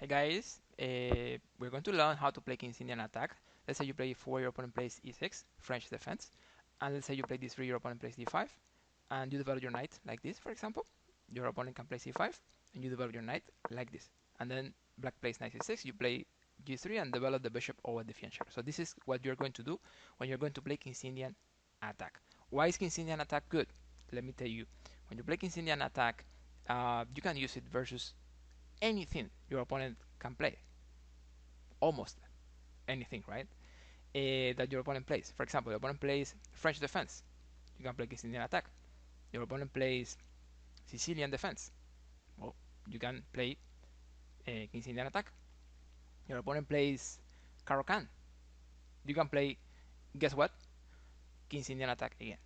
Hey guys, we're going to learn how to play King's Indian attack. Let's say you play e4, your opponent plays e6, French defense. And let's say you play d3, your opponent plays d5. And you develop your knight like this, for example. Your opponent can play c5, and you develop your knight like this. And then black plays knight c6, you play g3 and develop the bishop over the fianchetto. So this is what you're going to do when you're going to play King's Indian attack. Why is King's Indian attack good? Let me tell you. When you play King's Indian attack, you can use it versus anything your opponent can play, almost anything, right? That your opponent plays. For example, your opponent plays French defense, you can play King's Indian attack. Your opponent plays Sicilian defense, well, you can play King's Indian attack. Your opponent plays Caro-Kann, you can play, guess what? King's Indian attack again.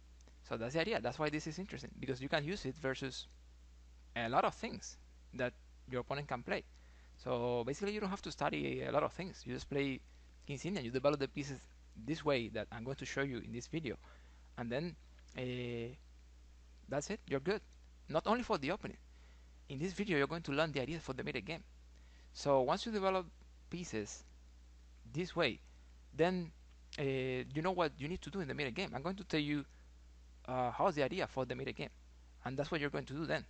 So that's the idea. That's why this is interesting, because you can use it versus a lot of things that your opponent can play. So basically, you don't have to study a lot of things. You just play King's Indian. You develop the pieces this way that I'm going to show you in this video, and then that's it. You're good. Not only for the opening. In this video, you're going to learn the ideas for the mid game. So once you develop pieces this way, then you know what you need to do in the mid game. I'm going to tell you how's the idea for the mid game, and that's what you're going to do then,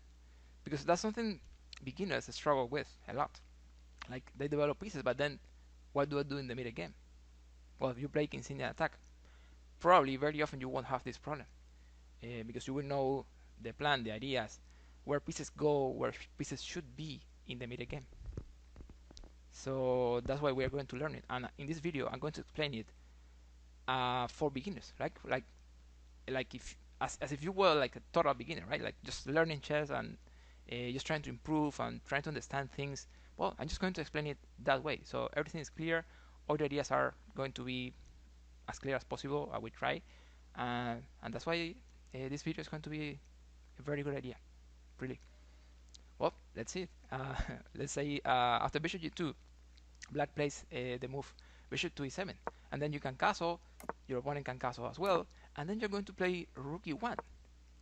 because that's something beginners struggle with a lot. Like they develop pieces, but then what do I do in the mid game? Well, if you play King's Indian attack, probably very often you won't have this problem because you will know the plan, the ideas, where pieces go, where pieces should be in the mid game. So that's why we are going to learn it. And in this video, I'm going to explain it for beginners, like if as if you were like a total beginner, right? Like just learning chess and just trying to improve and trying to understand things. Well, I'm just going to explain it that way, so everything is clear. All the ideas are going to be as clear as possible. I will try, and that's why this video is going to be a very good idea, really. Well, let's see. Let's say after bishop g2, black plays the move bishop to e7, and then you can castle. Your opponent can castle as well, and then you're going to play rook e1,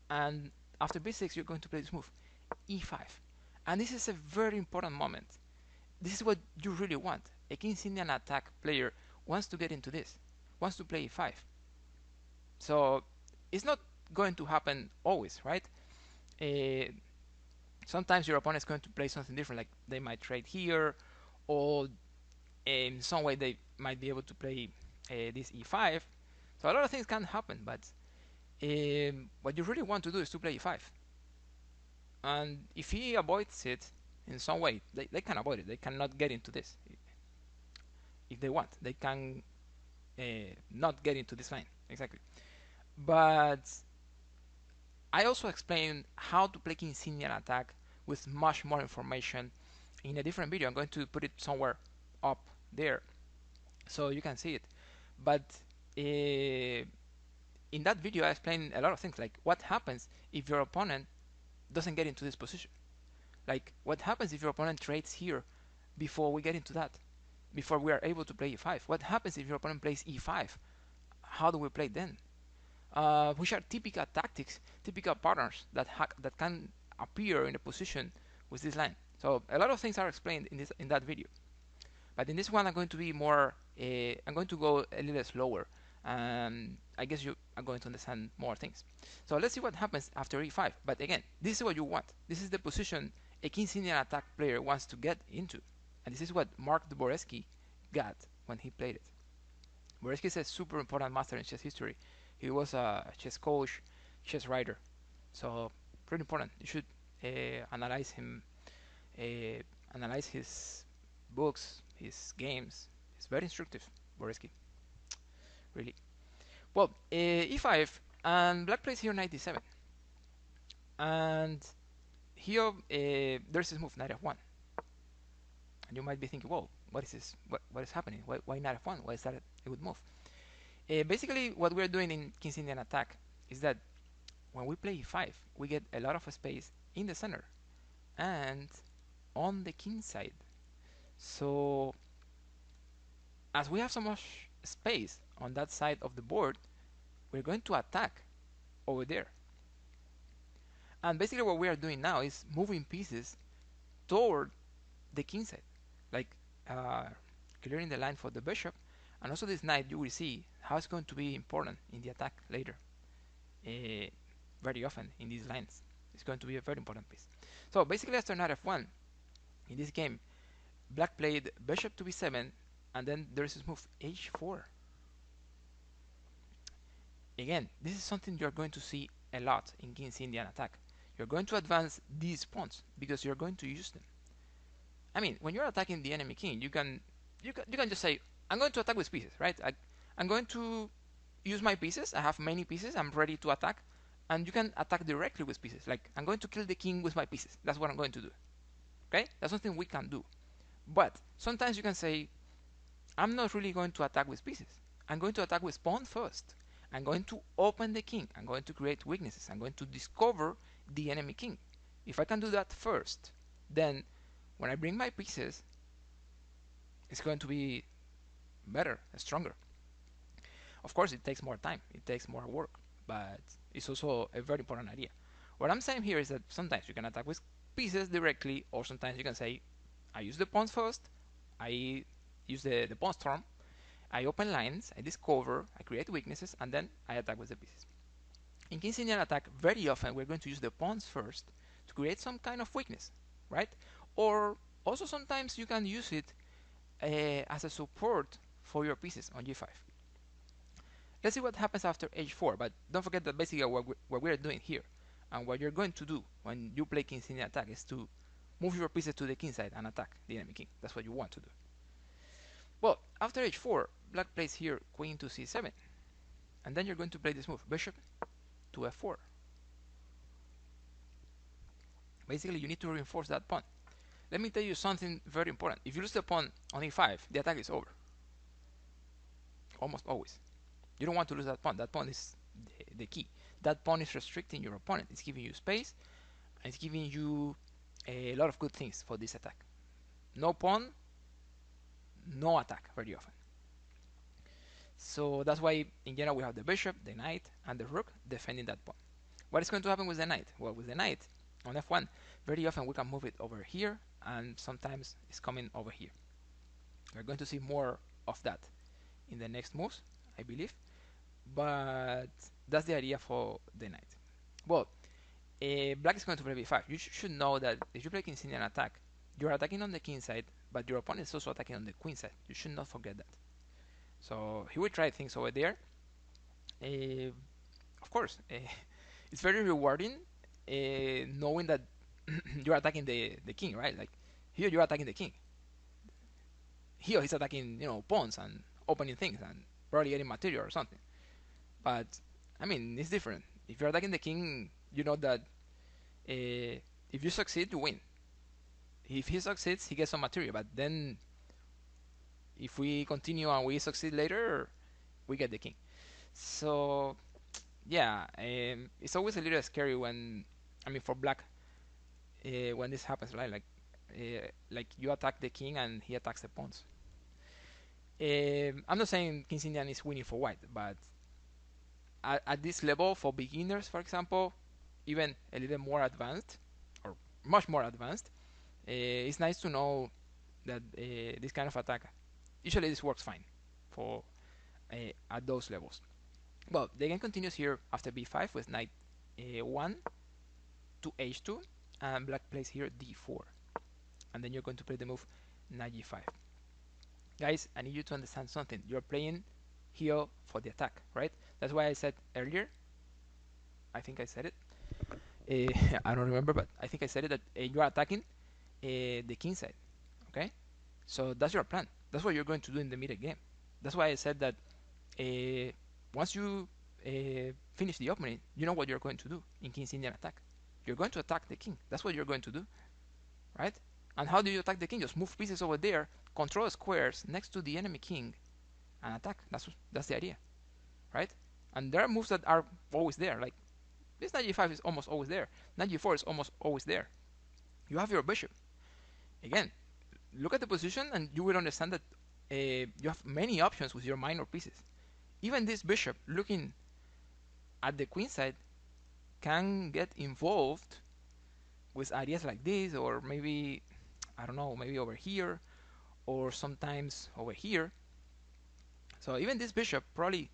and after b6 you're going to play this move e5, and this is a very important moment. This is what you really want. A King's Indian attack player wants to get into this, wants to play e5. So it's not going to happen always, right? Uh, Sometimes your opponent is going to play something different, like they might trade here, or in some way they might be able to play this e5. So a lot of things can happen, but what you really want to do is to play e5. And if he avoids it in some way, they can avoid it. They cannot get into this. If they want, they can not get into this line, exactly. But I also explained how to play King's Indian attack with much more information in a different video. I'm going to put it somewhere up there so you can see it. But in that video, I explained a lot of things, like what happens if your opponent doesn't get into this position. Like what happens if your opponent trades here before we get into that, before we are able to play e5. What happens if your opponent plays e5? How do we play then? Which are typical tactics, typical patterns that can appear in a position with this line. So a lot of things are explained in that video. But in this one, I'm going to be more. I'm going to go a little slower. I guess you are going to understand more things. So let's see what happens after e5. But again, this is what you want. This is the position a King's Indian attack player wants to get into, and this is what Mark Dvoretzky got when he played it. Dvoretzky is a super important master in chess history. He was a chess coach, chess writer, so pretty important. You should analyze him, uh, analyze his books, his games. It's very instructive, Dvoretzky, really. Well, e5, and black plays here knight d7, and here there's this move knight f1, and you might be thinking, whoa, what is this? What is happening? Why knight f1? Why is that a good move? Basically, what we're doing in King's Indian attack is that when we play e5, we get a lot of space in the center and on the king side. So as we have so much space on that side of the board, we're going to attack over there. And basically what we are doing now is moving pieces toward the king side. like uh, clearing the line for the bishop, and also this knight. You will see how it's going to be important in the attack later. Very often in these lines, it's going to be a very important piece. So basically, after knight f1 in this game, black played bishop to b7, and then there's this move h4. Again, this is something you're going to see a lot in King's Indian attack. You're going to advance these pawns because you're going to use them. I mean, when you're attacking the enemy king, you can just say, I'm going to attack with pieces, right? I'm going to use my pieces. I have many pieces. I'm ready to attack, and you can attack directly with pieces. Like, I'm going to kill the king with my pieces. That's what I'm going to do. Okay, that's something we can do. But sometimes you can say, I'm not really going to attack with pieces. I'm going to attack with pawn first. I'm going to open the king. I'm going to create weaknesses. I'm going to discover the enemy king. If I can do that first, then when I bring my pieces, it's going to be better, stronger. Of course, it takes more time. It takes more work, but it's also a very important idea. What I'm saying here is that sometimes you can attack with pieces directly, or sometimes you can say, I use the pawns first, I use the pawn storm, I open lines, I discover, I create weaknesses, and then I attack with the pieces. In King's Indian attack, very often we're going to use the pawns first to create some kind of weakness, right? Or also sometimes you can use it as a support for your pieces on g5. Let's see what happens after h4, but don't forget that basically what we're doing here and what you're going to do when you play King's Indian attack is to move your pieces to the king side and attack the enemy king. That's what you want to do. Well, after h4, black plays here queen to c7, and then you're going to play this move, bishop to f4. Basically, you need to reinforce that pawn. Let me tell you something very important. If you lose the pawn on e5, the attack is over. Almost always. You don't want to lose that pawn. That pawn is the key. That pawn is restricting your opponent. It's giving you space, and it's giving you a lot of good things for this attack. No pawn, no attack very often. So that's why in general we have the bishop, the knight, and the rook defending that pawn. What is going to happen with the knight? Well, with the knight on f1, very often we can move it over here, and sometimes it's coming over here. We're going to see more of that in the next moves, I believe. But that's the idea for the knight. Well, black is going to play b5. You should know that if you play King's Indian attack, you're attacking on the king side, but your opponent is also attacking on the queen side. You should not forget that. So he will try things over there. Of course, it's very rewarding knowing that you're attacking the king, right? Like here you're attacking the king. Here he's attacking, pawns and opening things and probably getting material or something. But I mean, it's different. If you're attacking the king, you know that if you succeed, you win. If he succeeds, he gets some material. But then, if we continue and we succeed later, we get the king. So, yeah, it's always a little scary when, for black, when this happens, right? Like you attack the king and he attacks the pawns. I'm not saying King's Indian is winning for white, but at this level, for beginners, for example, even a little more advanced, or much more advanced, it's nice to know that this kind of attack, usually this works fine for at those levels. Well, the game continues here after b5 with knight 1 to h2, and black plays here d4, and then you're going to play the move knight g5. Guys, I need you to understand something. You're playing here for the attack, right? That's why I said earlier, I think I said it, I don't remember, but I think I said it, that you're attacking the king side, okay? So that's your plan. That's what you're going to do in the middle game. That's why I said that once you finish the opening, you know what you're going to do in King's Indian attack. You're going to attack the king. That's what you're going to do, right? And how do you attack the king? Just move pieces over there, control squares next to the enemy king, and attack. That's the idea, right? And there are moves that are always there. Like this knight g5 is almost always there. Knight g4 is almost always there. You have your bishop. Again, look at the position and you will understand that you have many options with your minor pieces. Even this bishop looking at the queen side can get involved with ideas like this, or maybe, I don't know, maybe over here, or sometimes over here. So even this bishop probably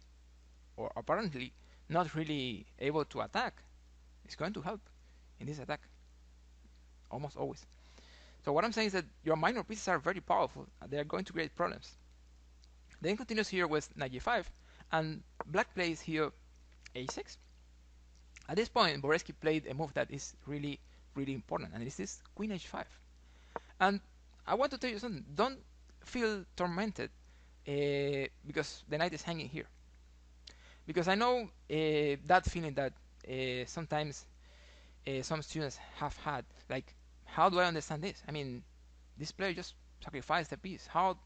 or apparently not really able to attack is going to help in this attack almost always. So what I'm saying is that your minor pieces are very powerful. They are going to create problems. Then continues here with knight g5, and black plays here a6. At this point, Boresky played a move that is really, really important, and this is queen h5. And I want to tell you something. Don't feel tormented because the knight is hanging here. Because I know that feeling that sometimes some students have had. Like, how do I understand this? I mean, this player just sacrificed the piece. How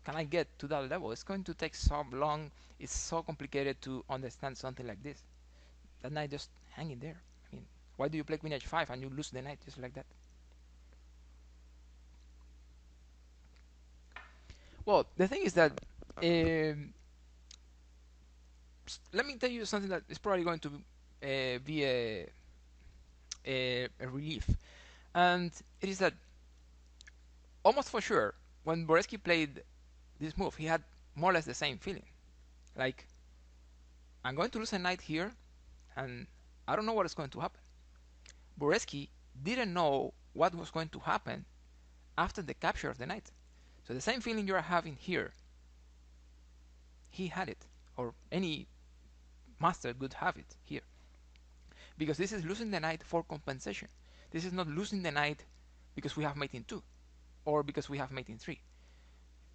can I get to that level? It's going to take so long. It's so complicated to understand something like this. That knight just hanging there. I mean, why do you play queen h5 and you lose the knight just like that? Well, the thing is that let me tell you something that is probably going to be a relief, and it is that almost for sure when Boresky played this move, he had more or less the same feeling. Like, I'm going to lose a knight here, and I don't know what is going to happen. Boresky didn't know what was going to happen after the capture of the knight. So the same feeling you are having here, he had it, or any master would have it here. Because this is losing the knight for compensation. This is not losing the knight because we have mate in 2, or because we have mate in 3.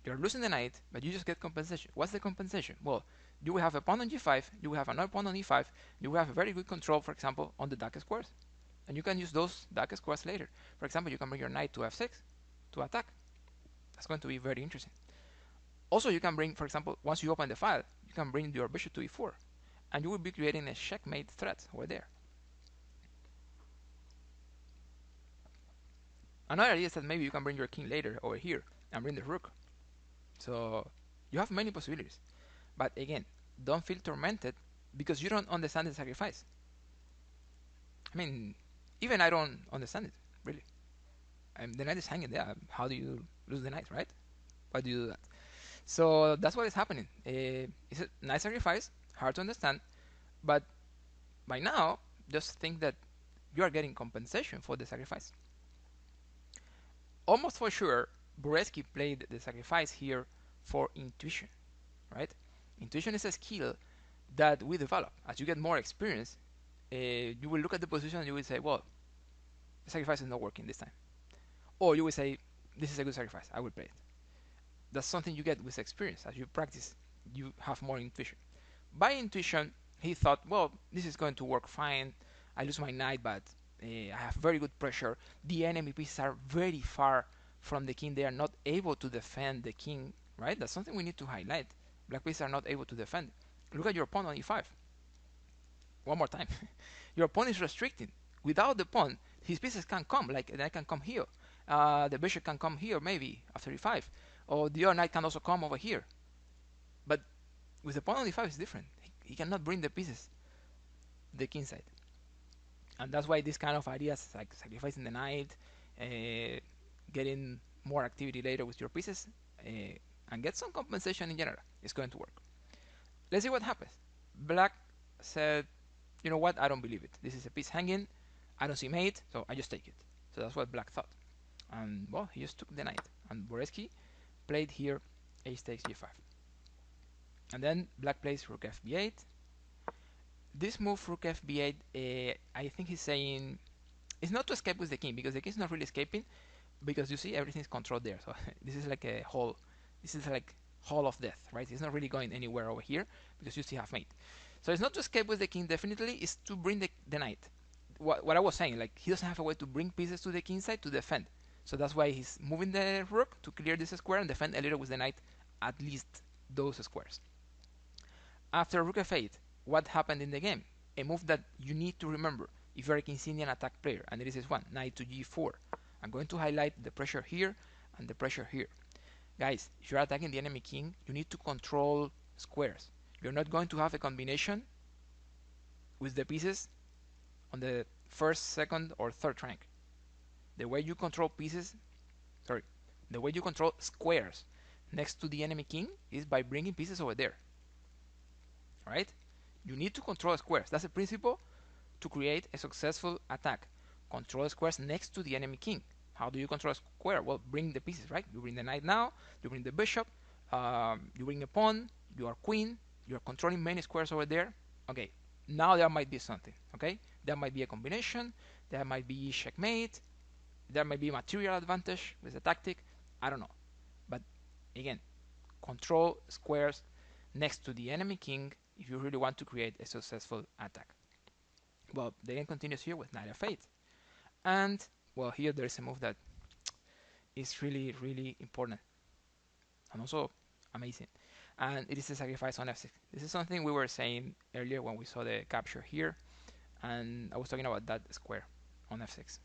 You're losing the knight, but you just get compensation. What's the compensation? Well, you will have a pawn on g5, you will have another pawn on e5, you will have a very good control, for example, on the dark squares. And you can use those dark squares later. For example, you can bring your knight to f6 to attack. That's going to be very interesting. Also, you can bring, for example, once you open the file, you can bring your bishop to e4, and you will be creating a checkmate threat over there. Another idea is that maybe you can bring your king later over here and bring the rook. So you have many possibilities. But again, don't feel tormented because you don't understand the sacrifice. I mean, even I don't understand it, really. The knight is hanging there. How do you lose the knight, right? Why do you do that? So that's what is happening. It's a nice sacrifice, hard to understand, but by now, just think that you are getting compensation for the sacrifice. Almost for sure, Boresky played the sacrifice here for intuition, right? Intuition is a skill that we develop. As you get more experience, you will look at the position and you will say, well, the sacrifice is not working this time. Or you will say, this is a good sacrifice, I will play it. That's something you get with experience. As you practice, you have more intuition. By intuition, he thought, well, this is going to work fine. I lose my knight, but I have very good pressure. The enemy pieces are very far from the king. They are not able to defend the king, right? That's something we need to highlight. Black pieces are not able to defend. Look at your pawn on e5. One more time. Your pawn is restricting. Without the pawn, his pieces can come. Like the knight can come here. The bishop can come here, maybe after e5, or the other knight can also come over here. But with the pawn on e5, it's different. He cannot bring the pieces the king side, and that's why this kind of ideas like sacrificing the knight, getting more activity later with your pieces, and get some compensation in general is going to work. Let's see what happens. Black said, you know what, I don't believe it. This is a piece hanging. I don't see mate, so I just take it. So that's what Black thought. And well, he just took the knight. And Boresky played here ace takes g5. And then Black plays rook fb8. This move, rook fb8, I think he's saying it's not to escape with the king, because the king is not really escaping, because you see everything is controlled there. So this is like a hole. This is like hall of death, right? It's not really going anywhere over here because you still have mate. So it's not to escape with the king, definitely. It's to bring the knight. What I was saying, like he doesn't have a way to bring pieces to the king side to defend. So that's why he's moving the rook to clear this square and defend a little with the knight, at least those squares. After rook f8, what happened in the game? A move that you need to remember if you're a Kincinian attack player, and this is one, knight to g4. I'm going to highlight the pressure here and the pressure here. Guys, if you're attacking the enemy king, you need to control squares. You're not going to have a combination with the pieces on the first, second, or third rank. The way you control pieces, sorry, The way you control squares next to the enemy king is by bringing pieces over there. Right? You need to control squares. That's the principle to create a successful attack. Control squares next to the enemy king. How do you control a square? Well, bring the pieces, right? You bring the knight now, you bring the bishop, you bring a pawn, you are queen, you are controlling many squares over there. Okay, now there might be something, okay? There might be a combination, there might be checkmate, there might be material advantage with the tactic, I don't know. But again, control squares next to the enemy king if you really want to create a successful attack. Well, the game continues here with knight f8. And, well, here there is a move that is really, really important. And also amazing. And it is a sacrifice on f6. This is something we were saying earlier when we saw the capture here. And I was talking about that square on f6.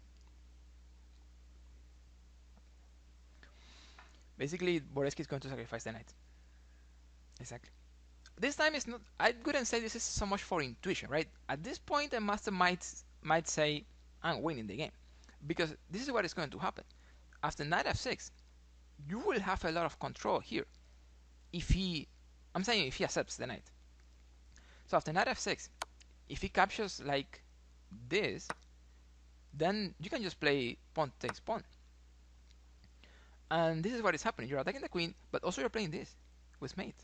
Basically, Dvoretzky is going to sacrifice the knight. Exactly. This time it's not, I wouldn't say this is so much for intuition, right? At this point, a master might say, I'm winning the game. Because this is what is going to happen. After knight f6, you will have a lot of control here. If he accepts the knight. So after knight f6, if he captures like this, then you can just play pawn takes pawn. And this is what is happening. You're attacking the queen, but also you're playing this with mate.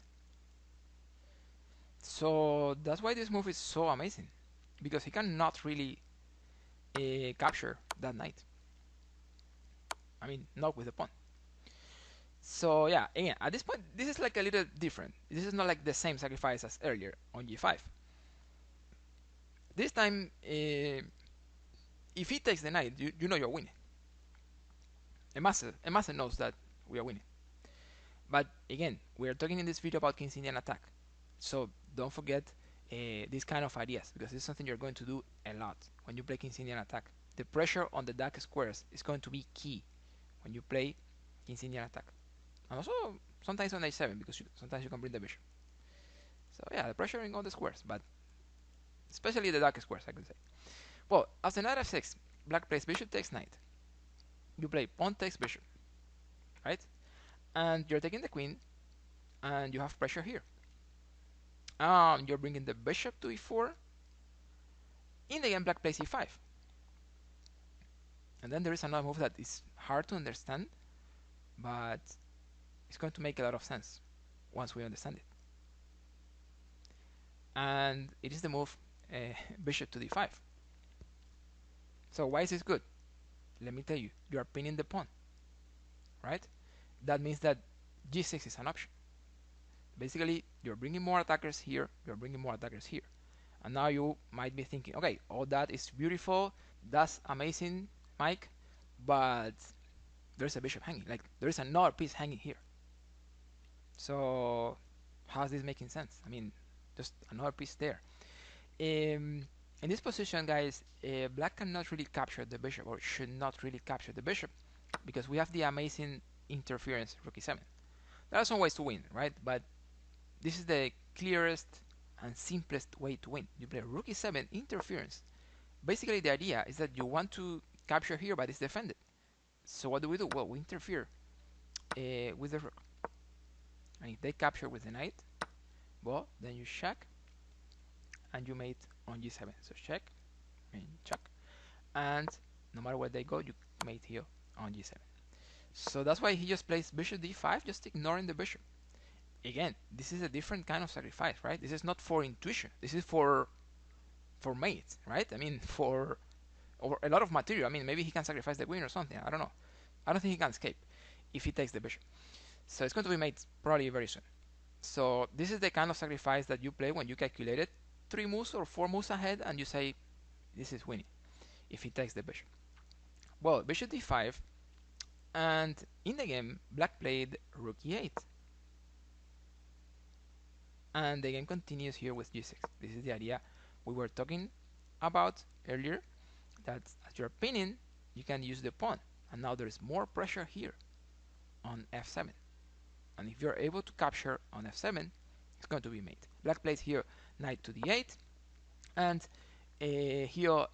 So that's why this move is so amazing. Because he cannot really capture that knight. I mean, not with the pawn. So yeah, again, at this point, this is like a little different. This is not like the same sacrifice as earlier on g5. This time, if he takes the knight, you know you're winning. A master knows that we are winning. But again, we are talking in this video about King's Indian attack. So don't forget these kind of ideas, because this is something you're going to do a lot when you play King's Indian attack. The pressure on the dark squares is going to be key when you play King's Indian attack. And also sometimes on h7, because sometimes you can bring the bishop. So yeah, the pressure on the squares, but especially the dark squares, I could say. Well, after knight f6, black plays bishop takes knight. You play pawn takes bishop, right? And you're taking the queen, and you have pressure here. You're bringing the bishop to e4. In the game, black plays e5. And then there is another move that is hard to understand, but it's going to make a lot of sense once we understand it. And it is the move bishop to d5. So why is this good? Let me tell you. You are pinning the pawn, right? That means that g6 is an option. Basically, you're bringing more attackers here, you're bringing more attackers here. And now you might be thinking, okay, all that is beautiful, that's amazing, Mike, but there's a bishop hanging. Like, there's another piece hanging here. So, how's this making sense? I mean, just another piece there. In this position, guys, black cannot really capture the bishop, or should not really capture the bishop, because we have the amazing interference rook e7. There are some ways to win, right? But this is the clearest and simplest way to win. You play rook e7 interference. Basically, the idea is that you want to capture here, but it's defended. So what do? Well, we interfere with the rook. And if they capture with the knight, well, then you check, and you mate on g7. So check, and check. And no matter where they go, you mate here on g7. So that's why he just plays bishop d5, just ignoring the bishop. Again, this is a different kind of sacrifice, right? This is not for intuition. This is for mate, right? I mean, for a lot of material. I mean, maybe he can sacrifice the queen or something. I don't know. I don't think he can escape if he takes the bishop. So it's going to be mate probably very soon. So this is the kind of sacrifice that you play when you calculate it 3 moves or 4 moves ahead, and you say, this is winning if he takes the bishop. Well, bishop d5, and in the game, black played rook e8. And the game continues here with g6. This is the idea we were talking about earlier, that as you're pinning, you can use the pawn. And now there's more pressure here on f7. And if you're able to capture on f7, it's going to be mate. Black plays here knight to d8. And here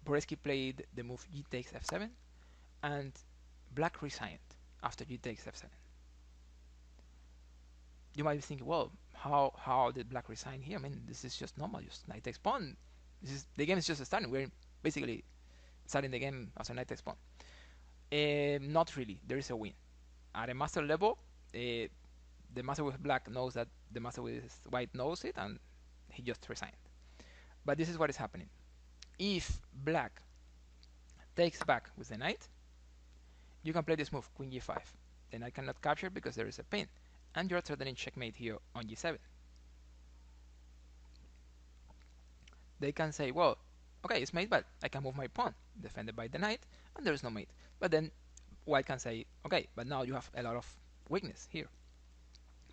Dvoretzky played the move g takes f7. And black resigned after g takes f7. You might be thinking, well, how did black resign here? I mean, this is just normal, just knight takes pawn. The game is just starting. We're basically starting the game as a knight takes pawn. Not really. There is a win at a master level. The master with black knows that the master with white knows it, and he just resigned. But this is what is happening. If black takes back with the knight, you can play this move, queen g5. Then I cannot capture because there is a pin, and you're threatening checkmate here on g7. They can say, well, okay, it's mate, but I can move my pawn, defended by the knight, and there is no mate. But then white can say, okay, but now you have a lot of weakness here.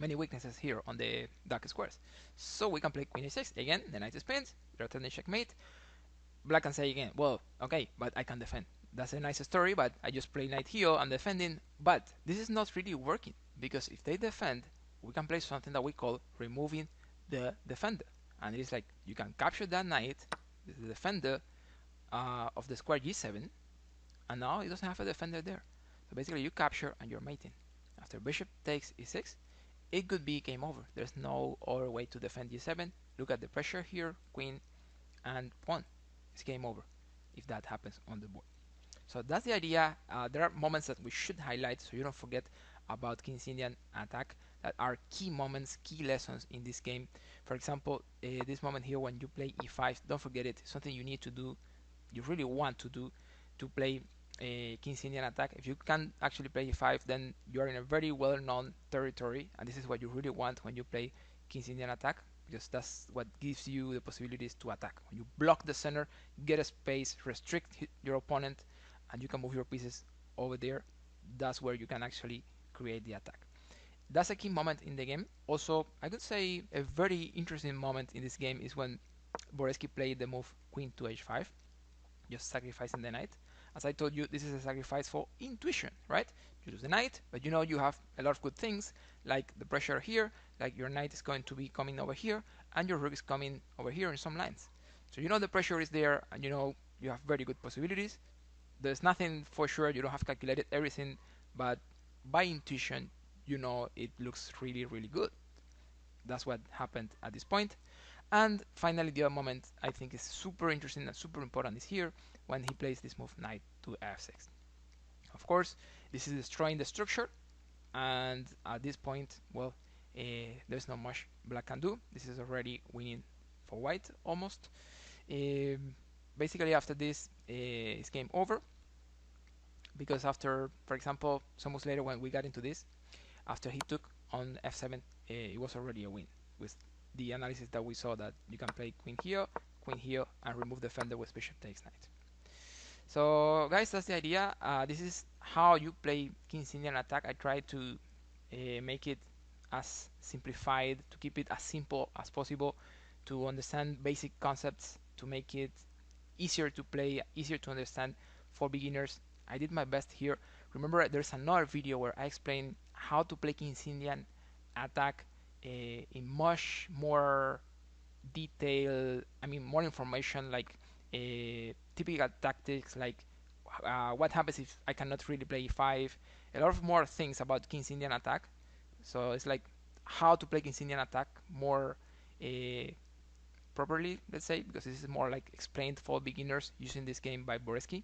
Many weaknesses here on the dark squares. So we can play queen a6. Again, the knight spins, you're threatening checkmate. Black can say again, well, okay, but I can defend. That's a nice story, but I just play knight here, I'm defending. But this is not really working, because if they defend, we can play something that we call removing the defender. And it is like, you can capture that knight, the defender of the square g7, and now it doesn't have a defender there. So basically you capture and you're mating. After bishop takes e6, it could be game over. There's no other way to defend g7. Look at the pressure here, queen and pawn. It's game over if that happens on the board. So that's the idea. There are moments that we should highlight so you don't forget about King's Indian attack that are key moments, key lessons in this game. For example, this moment here when you play e5, don't forget it. It's something you need to do, you really want to do, to play King's Indian attack. If you can actually play e5, then you are in a very well-known territory, and this is what you really want when you play King's Indian attack, because that's what gives you the possibilities to attack. When you block the center, get a space, restrict your opponent, and you can move your pieces over there, that's where you can actually create the attack. That's a key moment in the game. Also, I could say a very interesting moment in this game is when Dvoretzky played the move queen to h5, just sacrificing the knight. As I told you, this is a sacrifice for intuition, right? You lose the knight, but you know you have a lot of good things, like the pressure here, like your knight is going to be coming over here, and your rook is coming over here in some lines. So you know the pressure is there, and you know you have very good possibilities. There's nothing for sure, you don't have calculated everything, but by intuition, you know it looks really, really good. That's what happened at this point. And finally, the other moment I think is super interesting and super important is here when he plays this move knight to f6. Of course, this is destroying the structure, and at this point, well, there's not much black can do. This is already winning for white almost. Basically, after this, it's game over, because after, for example, some moves later when we got into this, after he took on f7, it was already a win with the analysis that we saw that you can play queen here, and remove the defender with bishop takes knight. So guys, that's the idea. This is how you play King's Indian attack. I try to make it as simplified, to keep it as simple as possible, to understand basic concepts, to make it easier to play, easier to understand for beginners. I did my best here. Remember, there's another video where I explain how to play King's Indian attack in much more detail, I mean more information, like typical tactics, like what happens if I cannot really play e5, a lot of more things about King's Indian attack. So it's like how to play King's Indian attack more properly, let's say, because this is more like explained for beginners using this game by Dvoretzky.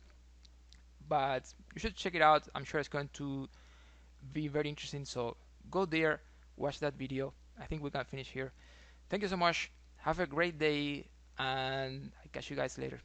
But you should check it out. I'm sure it's going to be very interesting, so go there, watch that video. I think we can finish here. Thank you so much, have a great day, and I catch you guys later.